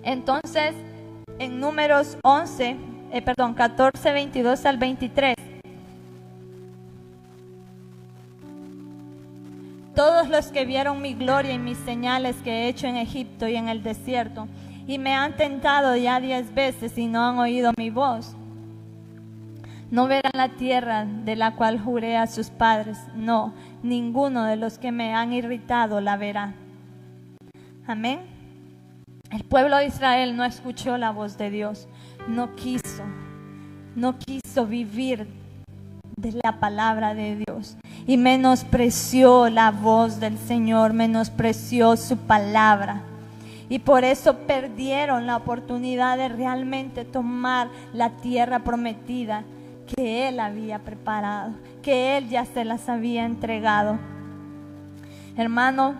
Entonces, en Números 14, 22 al 23. Todos los que vieron mi gloria y mis señales que he hecho en Egipto y en el desierto, y me han tentado ya 10 veces y no han oído mi voz, no verán la tierra de la cual juré a sus padres. No, ninguno de los que me han irritado la verá. Amén. El pueblo de Israel no escuchó la voz de Dios, no quiso vivir de la palabra de Dios, y menospreció la voz del Señor, menospreció su palabra, y por eso perdieron la oportunidad de realmente tomar la tierra prometida que Él había preparado, que Él ya se las había entregado. Hermano,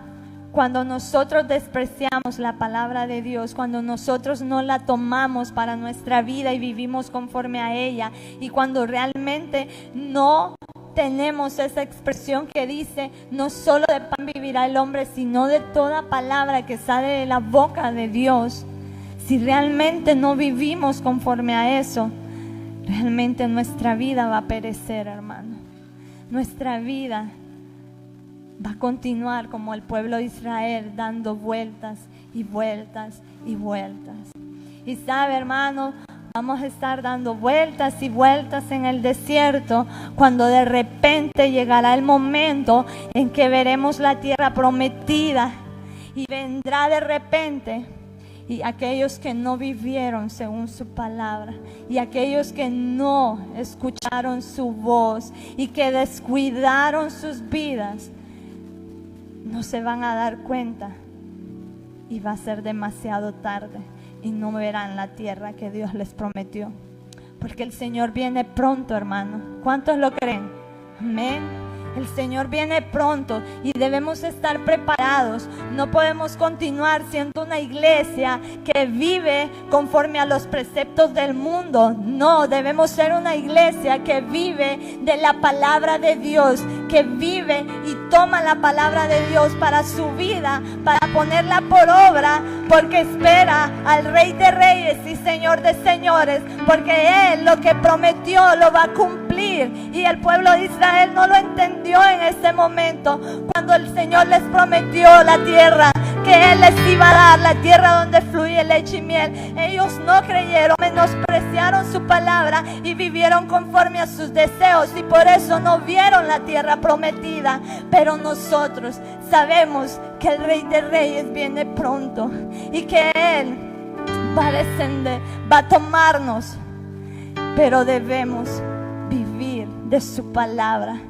cuando nosotros despreciamos la palabra de Dios, cuando nosotros no la tomamos para nuestra vida y vivimos conforme a ella, y cuando realmente no tenemos esa expresión que dice: no solo de pan vivirá el hombre, sino de toda palabra que sale de la boca de Dios. Si realmente no vivimos conforme a eso, realmente nuestra vida va a perecer, hermano. Nuestra vida va a continuar como el pueblo de Israel, dando vueltas y vueltas y vueltas. Y sabe, hermano, vamos a estar dando vueltas y vueltas en el desierto, cuando de repente llegará el momento en que veremos la tierra prometida, y vendrá de repente, y aquellos que no vivieron según su palabra, y aquellos que no escucharon su voz y que descuidaron sus vidas, no se van a dar cuenta, y va a ser demasiado tarde, y no verán la tierra que Dios les prometió, porque el Señor viene pronto, hermano. ¿Cuántos lo creen? Amén. El Señor viene pronto y debemos estar preparados. No podemos continuar siendo una iglesia que vive conforme a los preceptos del mundo. No, debemos ser una iglesia que vive de la palabra de Dios, que vive y toma la palabra de Dios para su vida, para ponerla por obra, porque espera al Rey de Reyes y Señor de Señores, porque Él lo que prometió lo va a cumplir. Y el pueblo de Israel no lo entendió en ese momento, cuando el Señor les prometió la tierra que Él les iba a dar, la tierra donde fluye leche y miel. Ellos no creyeron, menospreciaron su palabra y vivieron conforme a sus deseos, y por eso no vieron la tierra prometida. Pero nosotros sabemos que el Rey de Reyes viene pronto, y que Él va a descender, va a tomarnos, pero debemos vivir de su palabra.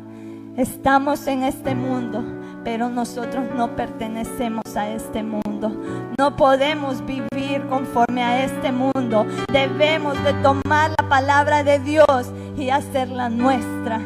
Estamos en este mundo, pero nosotros no pertenecemos a este mundo. No podemos vivir conforme a este mundo. Debemos de tomar la palabra de Dios y hacerla nuestra.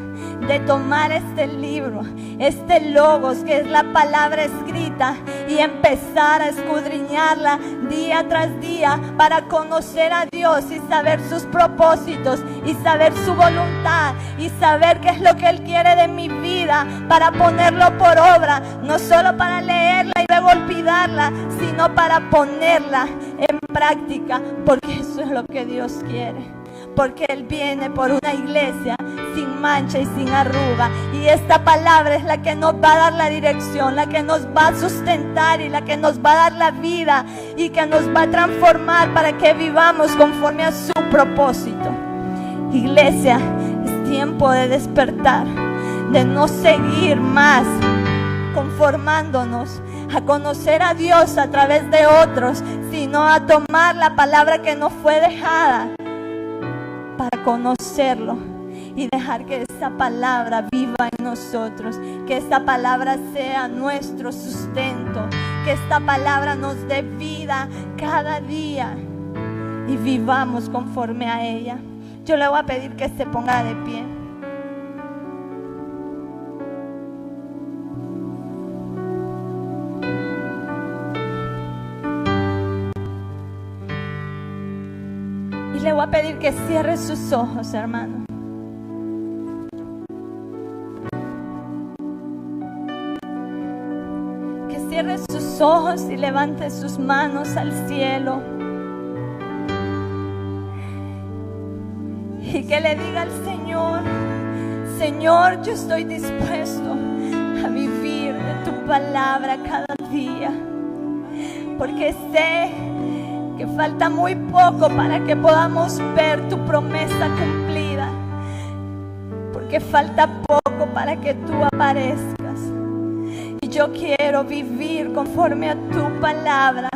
De tomar este libro, este logos que es la palabra escrita, y empezar a escudriñarla día tras día para conocer a Dios y saber sus propósitos y saber su voluntad y saber qué es lo que Él quiere de mi vida, para ponerlo por obra, no solo para leerla y luego olvidarla, sino para ponerla en práctica, porque eso es lo que Dios quiere. Porque Él viene por una iglesia sin mancha y sin arruga. Y esta palabra es la que nos va a dar la dirección, la que nos va a sustentar y la que nos va a dar la vida y que nos va a transformar para que vivamos conforme a su propósito. Iglesia, es tiempo de despertar, de no seguir más conformándonos a conocer a Dios a través de otros, sino a tomar la palabra que nos fue dejada para conocerlo y dejar que esa palabra viva en nosotros, que esta palabra sea nuestro sustento, que esta palabra nos dé vida cada día y vivamos conforme a ella. Yo le voy a pedir que se ponga de pie. Le voy a pedir que cierre sus ojos, hermano. Que cierre sus ojos y levante sus manos al cielo. Y que le diga al Señor: Señor, yo estoy dispuesto a vivir de tu palabra cada día, porque sé que falta muy poco para que podamos ver tu promesa cumplida, porque falta poco para que tú aparezcas. Y yo quiero vivir conforme a tu palabra.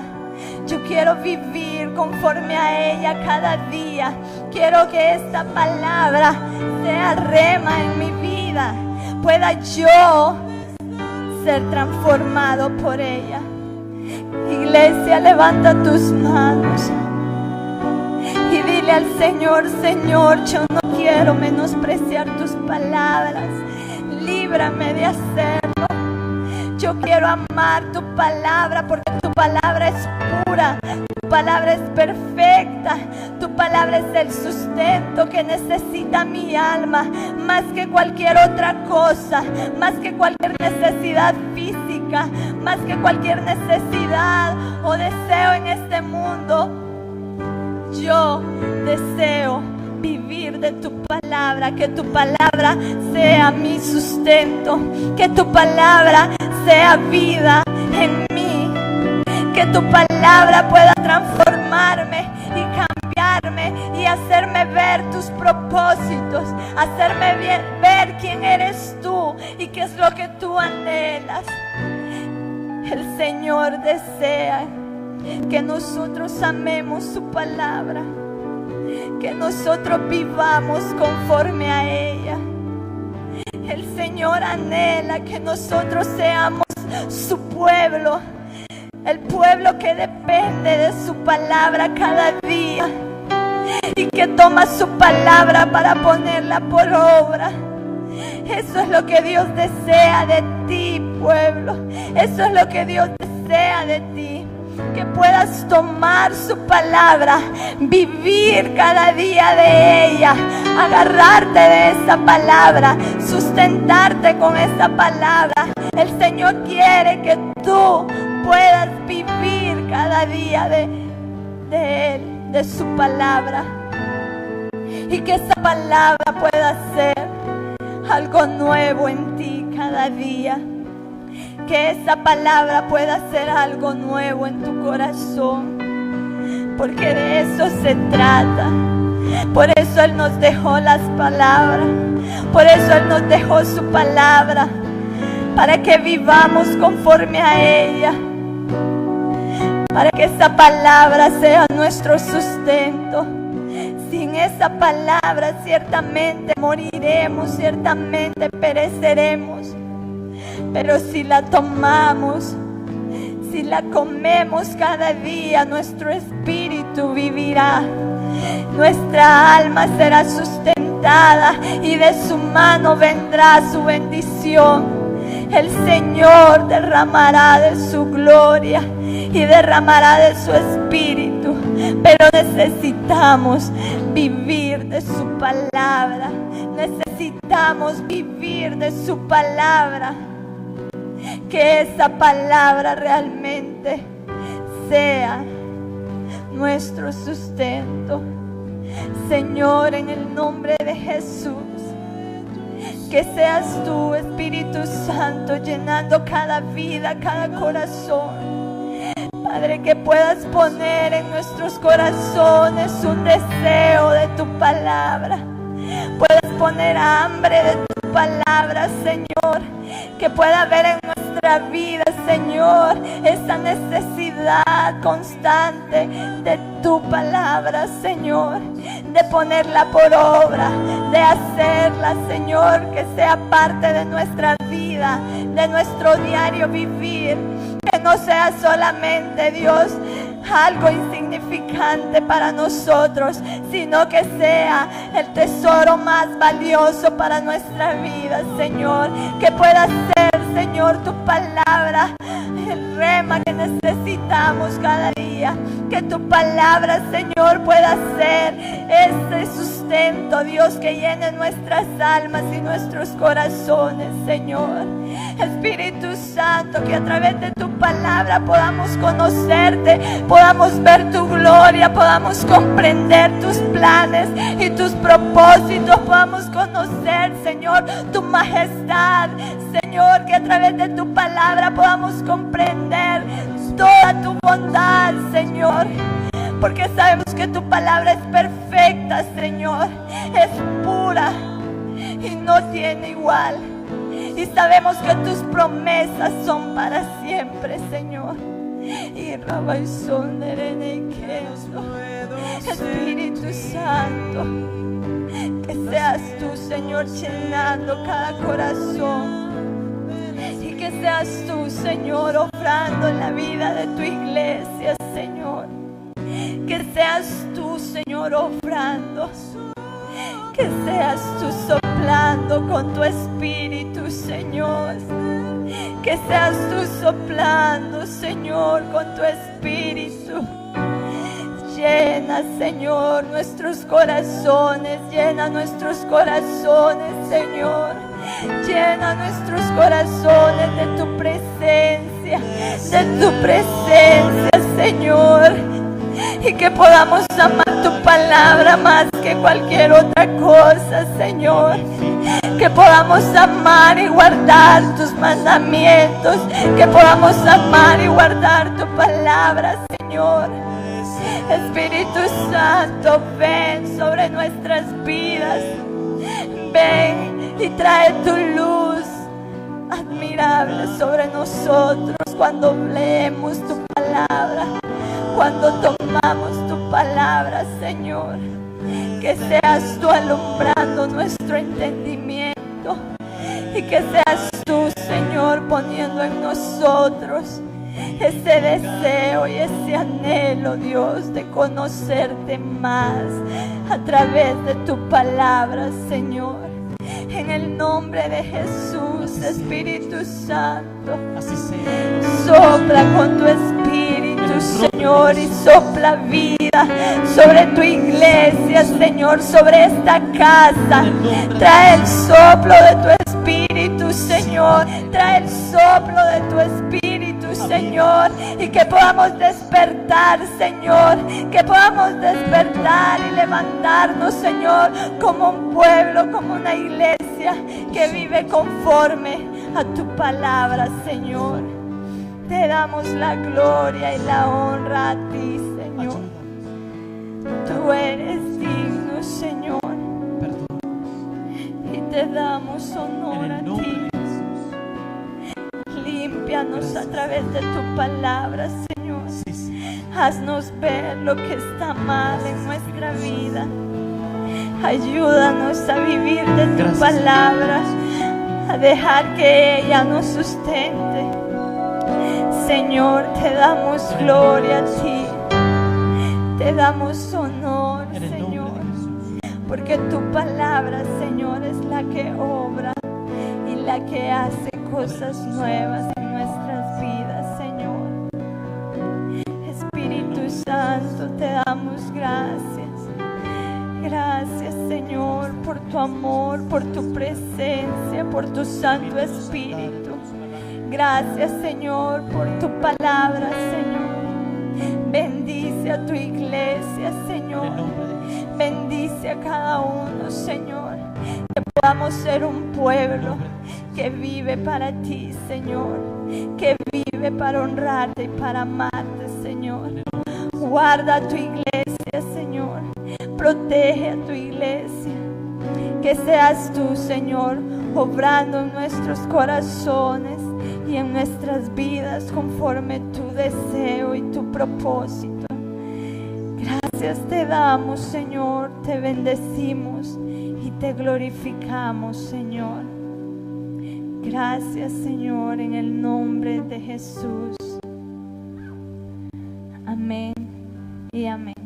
Yo quiero vivir conforme a ella cada día. Quiero que esta palabra sea rema en mi vida, pueda yo ser transformado por ella. Iglesia, levanta tus manos y dile al Señor: Señor, yo no quiero menospreciar tus palabras, líbrame de hacerlo. Yo quiero amar tu palabra, porque tu palabra es pura, tu palabra es perfecta, tu palabra es el sustento que necesita mi alma, más que cualquier otra cosa, más que cualquier necesidad física, más que cualquier necesidad o deseo en este mundo. Yo deseo vivir de tu palabra, que tu palabra sea mi sustento, que tu palabra sea vida en mí, que tu palabra pueda transformarme y cambiarme y hacerme ver tus propósitos, hacerme ver quién eres tú y qué es lo que tú anhelas. El Señor desea que nosotros amemos su palabra, que nosotros vivamos conforme a ella. El Señor anhela que nosotros seamos su pueblo, el pueblo que depende de su palabra cada día y que toma su palabra para ponerla por obra. Eso es lo que Dios desea de ti, pueblo. Eso es lo que Dios desea de ti. Que puedas tomar su palabra, vivir cada día de ella, agarrarte de esa palabra, sustentarte con esa palabra. El Señor quiere que tú puedas vivir cada día de Él, de su palabra, y que esa palabra pueda ser algo nuevo en ti cada día. Que esa palabra pueda ser algo nuevo en tu corazón, porque de eso se trata. Por eso Él nos dejó las palabras, por eso Él nos dejó su palabra, para que vivamos conforme a ella, para que esa palabra sea nuestro sustento. Sin esa palabra ciertamente moriremos, ciertamente pereceremos. pero si la tomamos, si la comemos cada día, nuestro espíritu vivirá, nuestra alma será sustentada y de su mano vendrá su bendición. El Señor derramará de su gloria y derramará de su espíritu, pero necesitamos vivir de su palabra, necesitamos vivir de su palabra, que esa palabra realmente sea nuestro sustento. Señor, en el nombre de Jesús, que seas tú, Espíritu Santo, llenando cada vida, cada corazón. Padre, que puedas poner en nuestros corazones un deseo de tu palabra. Puedas poner hambre de tu palabra, Señor. Que pueda haber en nuestra vida, Señor, esa necesidad constante de tu palabra, Señor. De ponerla por obra, de hacerla, Señor, que sea parte de nuestra vida, de nuestro diario vivir. Que no sea solamente, Dios, algo insignificante para nosotros, sino que sea el tesoro más valioso para nuestra vida, Señor. Que pueda ser, Señor, tu palabra, el rema que necesitamos cada día. Que tu palabra, Señor, pueda ser ese sustento, Dios, que llene nuestras almas y nuestros corazones, Señor. Espíritu Santo, que a través de tu palabra podamos conocerte, podamos ver tu gloria, podamos comprender tus planes y tus propósitos, podamos conocer, Señor, tu majestad, Señor, que a través de tu palabra podamos comprender toda tu bondad, Señor, porque sabemos que tu palabra es perfecta, Señor, es pura y no tiene igual. Y sabemos que tus promesas son para siempre, Señor. Y Espíritu Santo, que seas tú, Señor, llenando cada corazón. Y que seas tú, Señor, obrando en la vida de tu iglesia, Señor. Que seas tú, Señor, obrando. Que seas tú soplando con tu espíritu, Señor. Que seas tú soplando, Señor, con tu espíritu. Llena, Señor, nuestros corazones. Llena nuestros corazones, Señor. Llena nuestros corazones de tu presencia. De tu presencia, Señor. Y que podamos amar tu palabra más que cualquier otra cosa, Señor. Que podamos amar y guardar tus mandamientos. Que podamos amar y guardar tu palabra, Señor. Espíritu Santo, ven sobre nuestras vidas. Ven y trae tu luz admirable sobre nosotros cuando leemos tu palabra. Cuando tomamos tu palabra, Señor, que seas tú alumbrando nuestro entendimiento y que seas tú, Señor, poniendo en nosotros ese deseo y ese anhelo, Dios, de conocerte más a través de tu palabra, Señor. En el nombre de Jesús, Espíritu Santo, así sea. Sopla con tu espíritu, Señor, y sopla vida sobre tu iglesia, Señor, sobre esta casa. Trae el soplo de tu espíritu, Señor. Trae el soplo de tu espíritu, Señor, y que podamos despertar, Señor, que podamos despertar y levantarnos, Señor, como un pueblo, como una iglesia que vive conforme a tu palabra, Señor. Te damos la gloria y la honra a ti, Señor. Tú eres digno, Señor, y te damos honor a ti. Límpianos a través de tu palabra, Señor. Haznos ver lo que está mal en nuestra vida. Ayúdanos a vivir de tu palabra. a dejar que ella nos sustente. Señor, te damos gloria a ti, te damos honor, Señor, porque tu palabra, Señor, es la que obra y la que hace cosas nuevas en nuestras vidas, Señor. Espíritu Santo, te damos gracias. Gracias, Señor, por tu amor, por tu presencia, por tu Santo Espíritu. Gracias, Señor, por tu palabra, Señor. Bendice a tu iglesia, Señor. Bendice a cada uno, Señor. Que podamos ser un pueblo que vive para ti, Señor. Que vive para honrarte y para amarte, Señor. Guarda a tu iglesia, Señor. Protege a tu iglesia. Que seas tú, Señor, obrando en nuestros corazones y en nuestras vidas conforme tu deseo y tu propósito. Gracias te damos, Señor, te bendecimos y te glorificamos, Señor. Gracias, Señor, en el nombre de Jesús. Amén y amén.